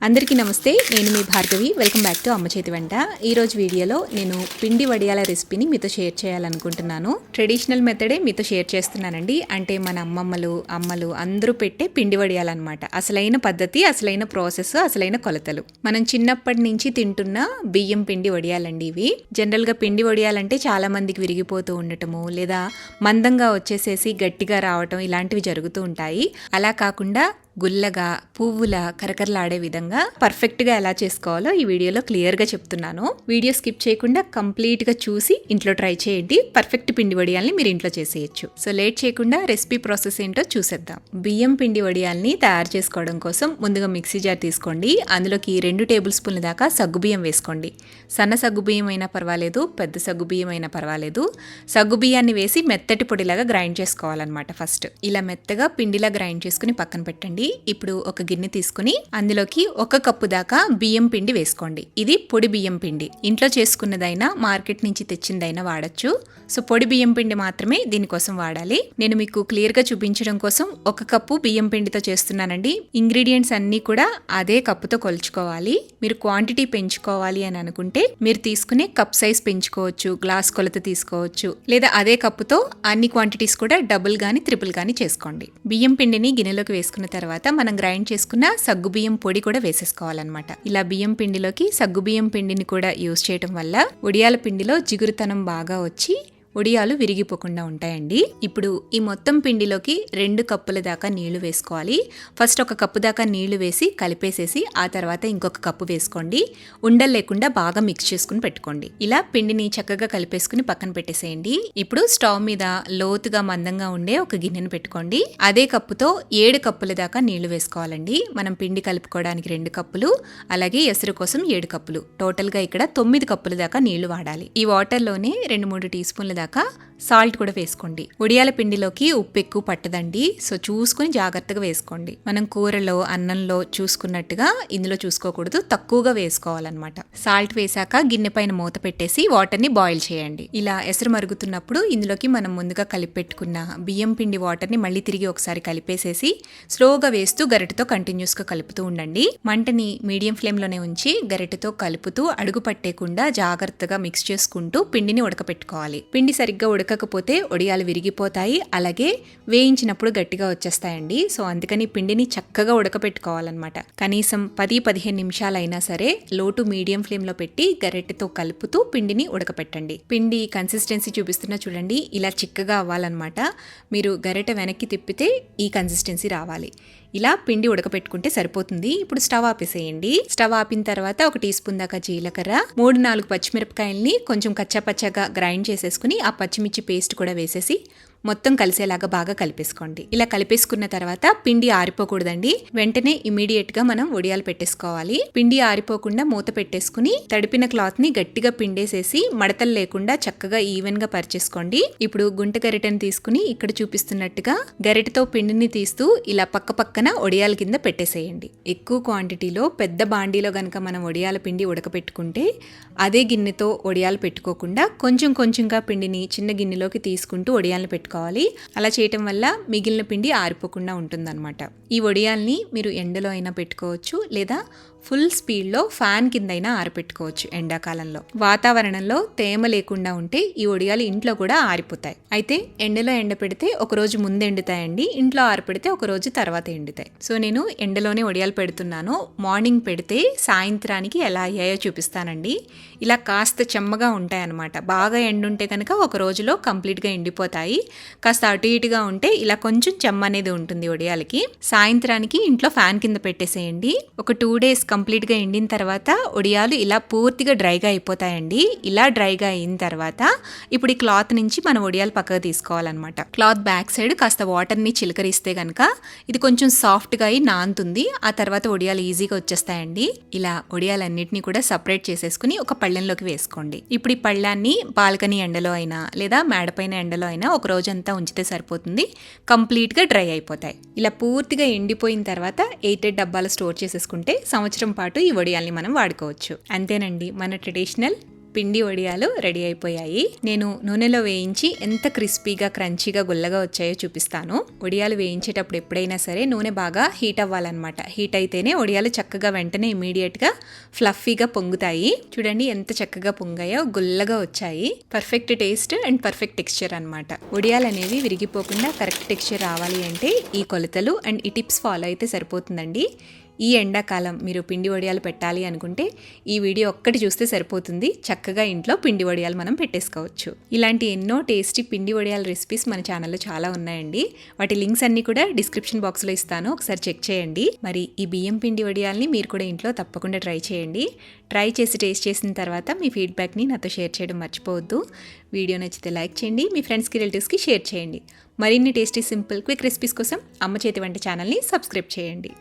అందరికీ నమస్తే, నేను మీ భార్గవి. వెల్కమ్ బ్యాక్ టు అమ్మ చేతి వంట. ఈరోజు వీడియోలో నేను పిండి వడియాల రెసిపీని మీతో షేర్ చేయాలనుకుంటున్నాను. ట్రెడిషనల్ మెథడే మీతో షేర్ చేస్తున్నానండి. అంటే మన అమ్మలు అందరూ పెట్టే పిండి వడియాలన్నమాట. అసలైన పద్ధతి, అసలైన ప్రాసెస్, అసలైన కొలతలు. మనం చిన్నప్పటి నుంచి తింటున్న బియ్యం పిండి వడియాలండి ఇవి. జనరల్గా పిండి వడియాలంటే చాలా మందికి విరిగిపోతూ ఉండటము, లేదా మందంగా వచ్చేసేసి గట్టిగా రావటం ఇలాంటివి జరుగుతూ ఉంటాయి. అలా కాకుండా గుల్లగా పువ్వులా కరకరలాడే విధంగా పర్ఫెక్ట్గా ఎలా చేసుకోవాలో ఈ వీడియోలో క్లియర్గా చెప్తున్నాను. వీడియో స్కిప్ చేయకుండా కంప్లీట్గా చూసి ఇంట్లో ట్రై చేయండి. పర్ఫెక్ట్ పిండి వడియాల్ని మీరు ఇంట్లో చేసేయచ్చు. సో లేట్ చేయకుండా రెసిపీ ప్రాసెస్ ఏంటో చూసేద్దాం. బియ్యం పిండి వడియాల్ని తయారు చేసుకోవడం కోసం ముందుగా మిక్సీ జార్ తీసుకోండి. అందులోకి 2 టేబుల్ స్పూన్ల దాకా సగ్గుబియ్యం వేసుకోండి. సన్న సగ్గుబియ్యం అయినా పర్వాలేదు, పెద్ద సగ్గుబియ్యం అయినా పర్వాలేదు. సగ్గుబియ్యాన్ని వేసి మెత్తటి పొడిలాగా గ్రైండ్ చేసుకోవాలన్నమాట. ఫస్ట్ ఇలా మెత్తగా పిండిలా గ్రైండ్ చేసుకుని పక్కన పెట్టండి. ఇప్పుడు ఒక గిన్నె తీసుకుని అందులోకి 1 కప్పు దాకా బియ్యం పిండి వేసుకోండి. ఇది పొడి బియ్యం పిండి. ఇంట్లో చేసుకున్నదైనా మార్కెట్ నుంచి తెచ్చిందైనా వాడచ్చు. సో పొడి బియ్యం పిండి మాత్రమే దీనికోసం వాడాలి. నేను మీకు క్లియర్ గా చూపించడం కోసం 1 కప్పు బియ్యం పిండితో చేస్తున్నానండి. ఇంగ్రీడియంట్స్ అన్ని కూడా అదే కప్పుతో కొలుచుకోవాలి. మీరు క్వాంటిటీ పెంచుకోవాలి అని అనుకుంటే మీరు తీసుకునే కప్ సైజ్ పెంచుకోవచ్చు, గ్లాస్ కొలత తీసుకోవచ్చు, లేదా అదే కప్పుతో అన్ని క్వాంటిటీస్ కూడా డబుల్ గానీ ట్రిపుల్ గానీ చేసుకోండి. బియ్యం పిండిని గిన్నెలోకి వేసుకున్న తర్వాత మనం గ్రైండ్ చేసుకున్న సగ్గుబియ్యం పొడి కూడా వేసేసుకోవాలన్నమాట. ఇలా బియ్యం పిండిలోకి సగ్గుబియ్యం పిండిని కూడా యూజ్ చేయడం వల్ల వడియాల పిండిలో జిగురుతనం బాగా వచ్చి వడియాలు విరిగిపోకుండా ఉంటాయండి. ఇప్పుడు ఈ మొత్తం పిండిలోకి 2 కప్పుల దాకా నీళ్లు వేసుకోవాలి. ఫస్ట్ 1 కప్పు దాకా నీళ్లు వేసి కలిపేసేసి ఆ తర్వాత ఇంకొక కప్పు వేసుకోండి. ఉండలు లేకుండా బాగా మిక్స్ చేసుకుని పెట్టుకోండి. ఇలా పిండిని చక్కగా కలిపేసుకుని పక్కన పెట్టేసేయండి. ఇప్పుడు స్టవ్ మీద లోతుగా మందంగా ఉండే ఒక గిన్నెను పెట్టుకోండి. అదే కప్పుతో 7 కప్పుల దాకా నీళ్లు వేసుకోవాలండి. మనం పిండి కలుపుకోవడానికి 2 కప్పులు, అలాగే ఎసరు కోసం 7 కప్పులు, టోటల్ గా ఇక్కడ 9 కప్పుల దాకా నీళ్లు వాడాలి. ఈ వాటర్ లోనే 2-3 టీ స్పూన్ల దాకా సాల్ట్ కూడా వేసుకోండి. వడియాల పిండిలోకి ఉప్పు ఎక్కువ పట్టదండి. సో చూసుకుని జాగ్రత్తగా వేసుకోండి. మనం కూరలో, అన్నంలో చూసుకున్నట్టుగా ఇందులో చూసుకోకూడదు, తక్కువగా వేసుకోవాలన్నమాట. సాల్ట్ వేసాక గిన్నె పైన మూత పెట్టేసి వాటర్ ని బాయిల్ చేయండి. ఇలా ఎసరు మరుగుతున్నప్పుడు ఇందులోకి మనం ముందుగా కలిపి పెట్టుకున్న బియ్యం పిండి వాటర్ ని మళ్ళీ తిరిగి ఒకసారి కలిపేసేసి స్లోగా వేస్తూ గరిటెతో కంటిన్యూస్ గా కలుపుతూ ఉండండి. మంటని మీడియం ఫ్లేమ్ లోనే ఉంచి గరిటెతో కలుపుతూ అడుగు పట్టేకుండా జాగ్రత్తగా మిక్స్ చేసుకుంటూ పిండిని ఉడకపెట్టుకోవాలి. పిండి సరిగ్గా ఉడకకపోతే వడియాలు విరిగిపోతాయి, అలాగే వేయించినప్పుడు గట్టిగా వచ్చేస్తాయండి. సో అందుకని పిండిని చక్కగా ఉడకపెట్టుకోవాలన్నమాట. కనీసం 10-15 నిమిషాలైనా సరే లో టు మీడియం ఫ్లేమ్ లో పెట్టి గరిటెతో కలుపుతూ పిండిని ఉడకపెట్టండి. పిండి కన్సిస్టెన్సీ చూపిస్తున్నా చూడండి, ఇలా చిక్కగా అవ్వాలన్నమాట. మీరు గరిటె వెనక్కి తిప్పితే ఈ కన్సిస్టెన్సీ రావాలి. ఇలా పిండి ఉడకపెట్టుకుంటే సరిపోతుంది. ఇప్పుడు స్టవ్ ఆపేసేయండి. స్టవ్ ఆపిన తర్వాత 1 టీ స్పూన్ దాకా జీలకర్ర, 3-4 పచ్చిమిరపకాయల్ని కొంచెం కచ్చాపచ్చగా గ్రైండ్ చేసేసుకుని ఆ పచ్చిమిర్చి పేస్ట్ కూడా వేసేసి మొత్తం కలిసేలాగా బాగా కలిపేసుకోండి. ఇలా కలిపేసుకున్న తర్వాత పిండి ఆరిపోకూడదండి. వెంటనే ఇమీడియట్ గా మనం వడియాలు పెట్టేసుకోవాలి. పిండి ఆరిపోకుండా మూత పెట్టేసుకుని తడిపిన క్లాత్ ని గట్టిగా పిండేసేసి మడతలు లేకుండా చక్కగా ఈవెన్ గా పరిచేసుకోండి. ఇప్పుడు గుంట గరిటెని తీసుకుని ఇక్కడ చూపిస్తున్నట్టుగా గరిటెతో పిండిని తీస్తూ ఇలా పక్క పక్కన వడియాల కింద పెట్టేసేయండి. ఎక్కువ క్వాంటిటీలో పెద్ద బాండీలో గనక మనం వడియాల పిండి ఉడకపెట్టుకుంటే అదే గిన్నెతో వడియాలు పెట్టుకోకుండా కొంచెం కొంచెంగా పిండిని చిన్న గిన్నెలోకి తీసుకుంటూ వడియాలను పెట్టుకోవాలి. అలా చేయటం వల్ల మిగిలిన పిండి ఆరిపోకుండా ఉంటుందన్నమాట. ఈ వడియాల్ని మీరు ఎండలో అయినా పెట్టుకోవచ్చు, లేదా ఫుల్ స్పీడ్లో ఫ్యాన్ కింద అయినా ఆరపెట్టుకోవచ్చు. ఎండాకాలంలో వాతావరణంలో తేమ లేకుండా ఉంటే ఈ వడియాలు ఇంట్లో కూడా ఆరిపోతాయి. అయితే ఎండలో ఎండ పెడితే ఒక రోజు ముందు ఎండుతాయండి, ఇంట్లో ఆరపెడితే ఒక రోజు తర్వాత ఎండుతాయి. సో నేను ఎండలోనే వడియాలు పెడుతున్నాను. మార్నింగ్ పెడితే సాయంత్రానికి ఎలా అయ్యాయో చూపిస్తానండి. ఇలా కాస్త చెమ్మగా ఉంటాయి అన్నమాట. బాగా ఎండుంటే కనుక ఒక రోజులో కంప్లీట్గా ఎండిపోతాయి. కాస్త అటు ఇటుగా ఉంటే ఇలా కొంచెం చెమ్మ అనేది ఉంటుంది వడియాలకి. సాయంత్రానికి ఇంట్లో ఫ్యాన్ కింద పెట్టేసేయండి. ఒక 2 డేస్ కంప్లీట్గా ఎండిన తర్వాత వడియాలు ఇలా పూర్తిగా డ్రైగా అయిపోతాయండి. ఇలా డ్రైగా అయిన తర్వాత ఇప్పుడు ఈ క్లాత్ నుంచి మనం వడియాలు పక్కకు తీసుకోవాలన్నమాట. క్లాత్ బ్యాక్ సైడ్ కాస్త వాటర్ని చిలకరిస్తే కనుక ఇది కొంచెం సాఫ్ట్గా అయి నానుతుంది. ఆ తర్వాత వడియాలు ఈజీగా వచ్చేస్తాయండి. ఇలా వడియాలన్నిటినీ కూడా సపరేట్ చేసేసుకుని ఒక పళ్ళెంలోకి వేసుకోండి. ఇప్పుడు ఈ పళ్ళాన్ని బాల్కనీ ఎండలో అయినా లేదా మేడపైన ఎండలో అయినా ఒక రోజంతా ఉంచితే సరిపోతుంది. కంప్లీట్గా డ్రై అయిపోతాయి. ఇలా పూర్తిగా ఎండిపోయిన తర్వాత ఎయిటెడ్ డబ్బాలు స్టోర్ చేసేసుకుంటే సంవత్సరం పాటు ఈ వడియాల్ని మనం వాడుకోవచ్చు. అంతేనండి, మన ట్రెడిషనల్ పిండి వడియాలు రెడీ అయిపోయాయి. నేను నూనెలో వేయించి ఎంత క్రిస్పీగా క్రంచీగా గుల్లగా వచ్చాయో చూపిస్తాను. వడియాలు వేయించేటప్పుడు ఎప్పుడైనా సరే నూనె బాగా హీట్ అవ్వాలన్నమాట. హీట్ అయితేనే వడియాలు చక్కగా వెంటనే ఇమీడియట్గా ఫ్లఫీగా పొంగుతాయి. చూడండి ఎంత చక్కగా పొంగాయో, గుల్లగా వచ్చాయి. Perfect taste and perfect texture అనమాట. వడియాలు అనేవి విరిగిపోకుండా కరెక్ట్ టెక్స్చర్ రావాలి అంటే ఈ కొలతలు అండ్ ఈ టిప్స్ ఫాలో అయితే సరిపోతుందండి. ఈ ఎండాకాలం మీరు పిండి వడియాలు పెట్టాలి అనుకుంటే ఈ వీడియో ఒక్కటి చూస్తే సరిపోతుంది. చక్కగా ఇంట్లో పిండి వడియాలు మనం పెట్టేసుకోవచ్చు. ఇలాంటి ఎన్నో టేస్టీ పిండి వడియాల రెసిపీస్ మన ఛానల్లో చాలా ఉన్నాయండి. వాటి లింక్స్ అన్ని కూడా డిస్క్రిప్షన్ బాక్స్లో ఇస్తాను, ఒకసారి చెక్ చేయండి. మరి ఈ బియ్యం పిండి వడియాల్ని మీరు కూడా ఇంట్లో తప్పకుండా ట్రై చేయండి. ట్రై చేసి టేస్ట్ చేసిన తర్వాత మీ ఫీడ్బ్యాక్ని నాతో షేర్ చేయడం మర్చిపోవద్దు. వీడియో నచ్చితే లైక్ చేయండి, మీ ఫ్రెండ్స్కి రిలేటివ్స్కి షేర్ చేయండి. మరిన్ని టేస్టీ సింపుల్ క్విక్ రెసిపీస్ కోసం అమ్మ చేతి వంట ఛానల్ని సబ్స్క్రైబ్ చేయండి.